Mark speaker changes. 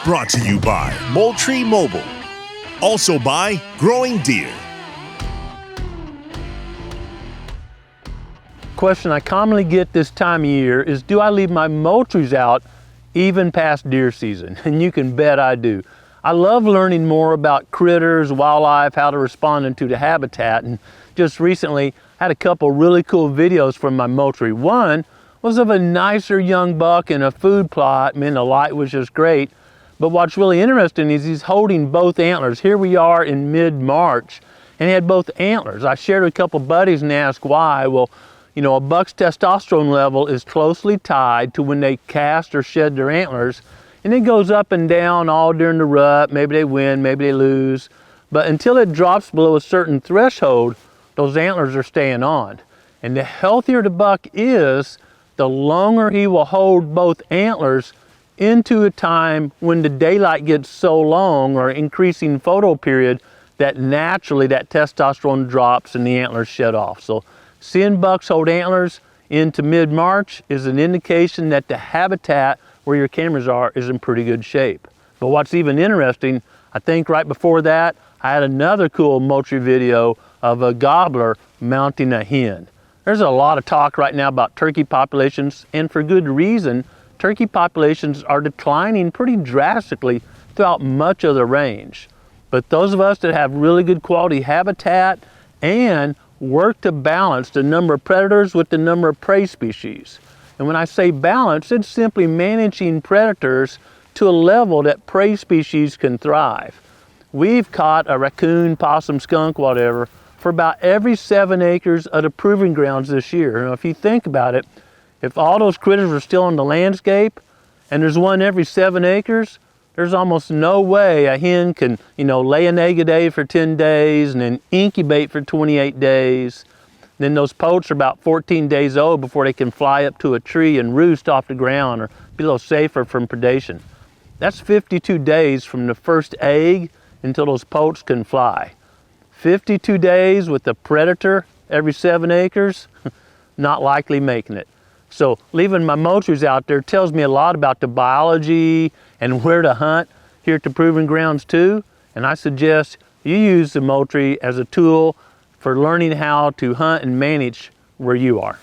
Speaker 1: Brought to you by Moultrie Mobile. Also by Growing Deer.
Speaker 2: Question I commonly get this time of year is, do I leave my Moultries out even past deer season? And you can bet I do. I love learning more about critters, wildlife, how to respond into the habitat, and just recently had a couple really cool videos from my Moultrie. One was of a nicer young buck in a food plot. I mean, the light was just great. But what's really interesting is he's holding both antlers. Here we are in mid-March, and he had both antlers. I shared with a couple buddies and asked why. Well, you know, a buck's testosterone level is closely tied to when they cast or shed their antlers, and it goes up and down all during the rut. Maybe they win, maybe they lose, but until it drops below a certain threshold, those antlers are staying on. And the healthier the buck is, the longer he will hold both antlers into a time when the daylight gets so long, or increasing photo period, that naturally that testosterone drops and the antlers shed off. So seeing bucks hold antlers into mid-March is an indication that the habitat where your cameras are is in pretty good shape. But what's even interesting, I think right before that, I had another cool Moultrie video of a gobbler mounting a hen. There's a lot of talk right now about turkey populations, and for good reason. Turkey populations are declining pretty drastically throughout much of the range. But those of us that have really good quality habitat and work to balance the number of predators with the number of prey species. And when I say balance, it's simply managing predators to a level that prey species can thrive. We've caught a raccoon, possum, skunk, whatever, for about every 7 acres of the proving grounds this year. Now, if you think about it, if all those critters are still in the landscape and there's one every 7 acres, there's almost no way a hen can, lay an egg a day for 10 days and then incubate for 28 days. Then those poults are about 14 days old before they can fly up to a tree and roost off the ground or be a little safer from predation. That's 52 days from the first egg until those poults can fly. 52 days with a predator every 7 acres, not likely making it. So leaving my Moultries out there tells me a lot about the biology and where to hunt here at the proving grounds too. And I suggest you use the Moultrie as a tool for learning how to hunt and manage where you are.